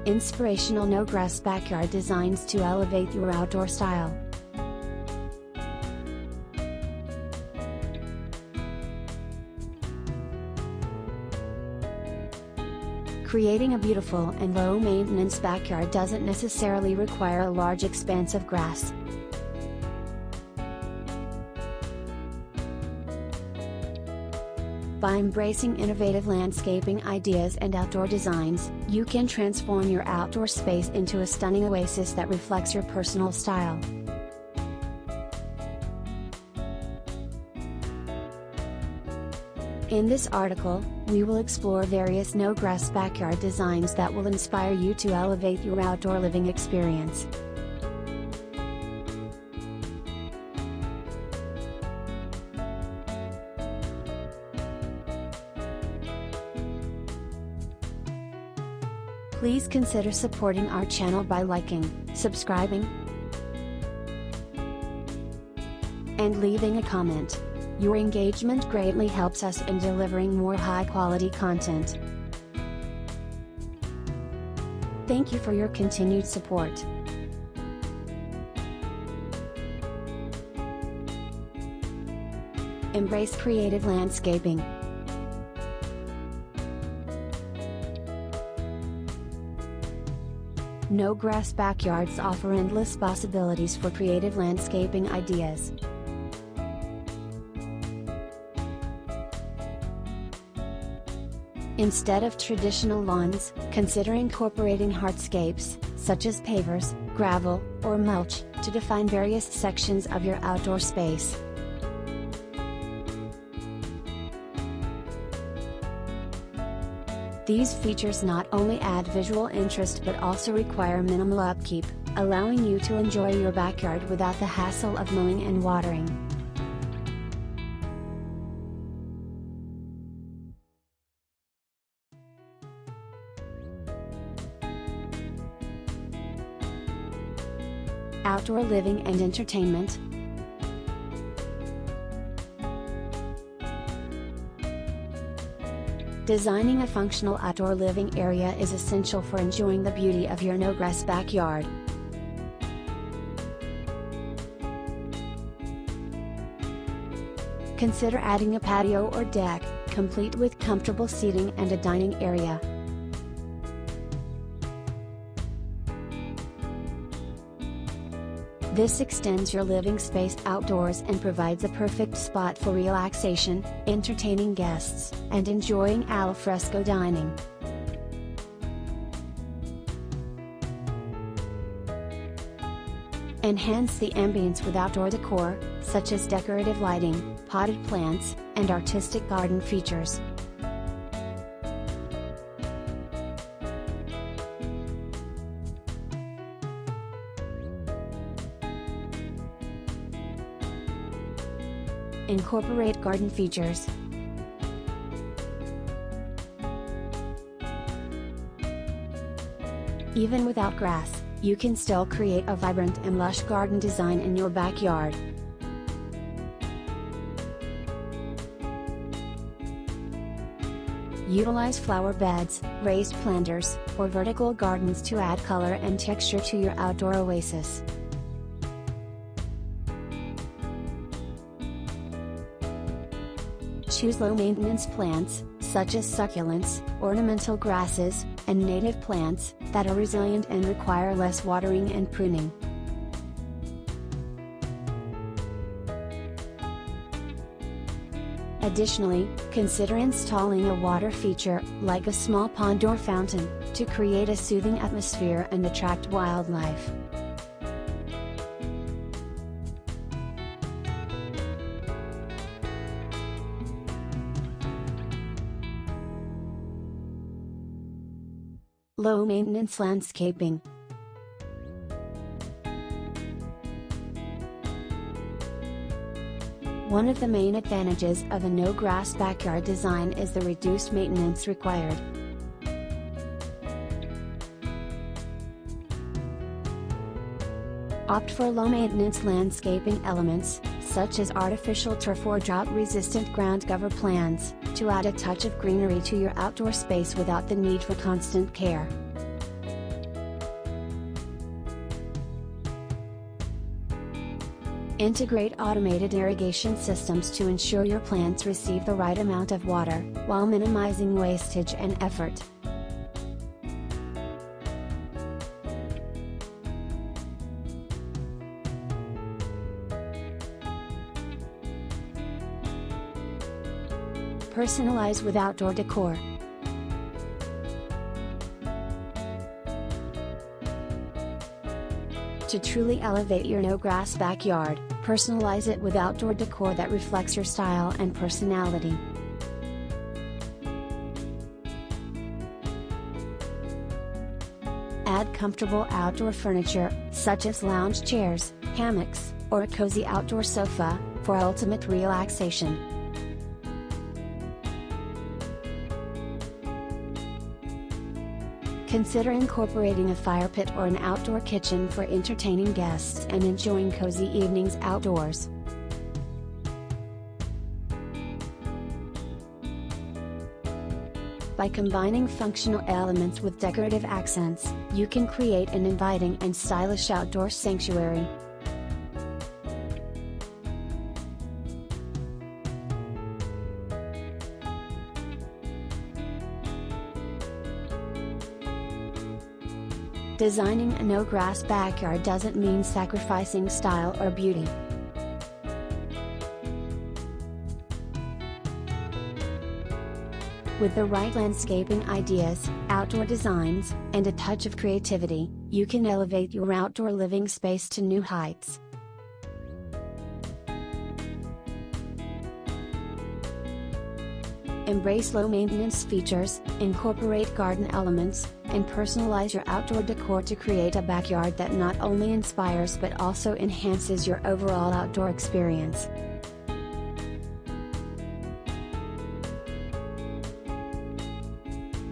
Inspirational no-grass backyard designs to elevate your outdoor style. Creating a beautiful and low-maintenance backyard doesn't necessarily require a large expanse of grass. By embracing innovative landscaping ideas and outdoor designs, you can transform your outdoor space into a stunning oasis that reflects your personal style. In this article, we will explore various no-grass backyard designs that will inspire you to elevate your outdoor living experience. Please consider supporting our channel by liking, subscribing, and leaving a comment. Your engagement greatly helps us in delivering more high-quality content. Thank you for your continued support. Embrace creative landscaping. No-grass backyards offer endless possibilities for creative landscaping ideas. Instead of traditional lawns, consider incorporating hardscapes, such as pavers, gravel, or mulch, to define various sections of your outdoor space. These features not only add visual interest but also require minimal upkeep, allowing you to enjoy your backyard without the hassle of mowing and watering. Outdoor living and entertainment. Designing a functional outdoor living area is essential for enjoying the beauty of your no-grass backyard. Consider adding a patio or deck, complete with comfortable seating and a dining area. This extends your living space outdoors and provides a perfect spot for relaxation, entertaining guests, and enjoying al fresco dining. Enhance the ambience with outdoor decor, such as decorative lighting, potted plants, and artistic garden features. Incorporate garden features. Even without grass, you can still create a vibrant and lush garden design in your backyard. Utilize flower beds, raised planters, or vertical gardens to add color and texture to your outdoor oasis. Choose low-maintenance plants, such as succulents, ornamental grasses, and native plants, that are resilient and require less watering and pruning. Additionally, consider installing a water feature, like a small pond or fountain, to create a soothing atmosphere and attract wildlife. Low-maintenance landscaping. One of the main advantages of a no-grass backyard design is the reduced maintenance required. Opt for low-maintenance landscaping elements, such as artificial turf or drought-resistant ground cover plants, to add a touch of greenery to your outdoor space without the need for constant care. Integrate automated irrigation systems to ensure your plants receive the right amount of water, while minimizing wastage and effort. Personalize with outdoor decor. To truly elevate your no-grass backyard, personalize it with outdoor decor that reflects your style and personality. Add comfortable outdoor furniture, such as lounge chairs, hammocks, or a cozy outdoor sofa, for ultimate relaxation. Consider incorporating a fire pit or an outdoor kitchen for entertaining guests and enjoying cozy evenings outdoors. By combining functional elements with decorative accents, you can create an inviting and stylish outdoor sanctuary. Designing a no-grass backyard doesn't mean sacrificing style or beauty. With the right landscaping ideas, outdoor designs, and a touch of creativity, you can elevate your outdoor living space to new heights. Embrace low-maintenance features, incorporate garden elements, and personalize your outdoor decor to create a backyard that not only inspires but also enhances your overall outdoor experience.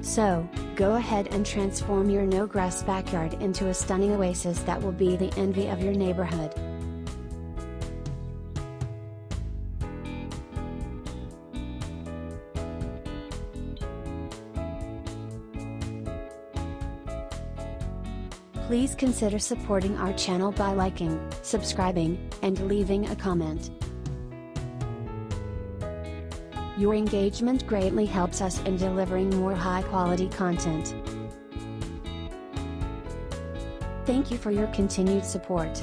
So, go ahead and transform your no-grass backyard into a stunning oasis that will be the envy of your neighborhood. Please consider supporting our channel by liking, subscribing, and leaving a comment. Your engagement greatly helps us in delivering more high-quality content. Thank you for your continued support.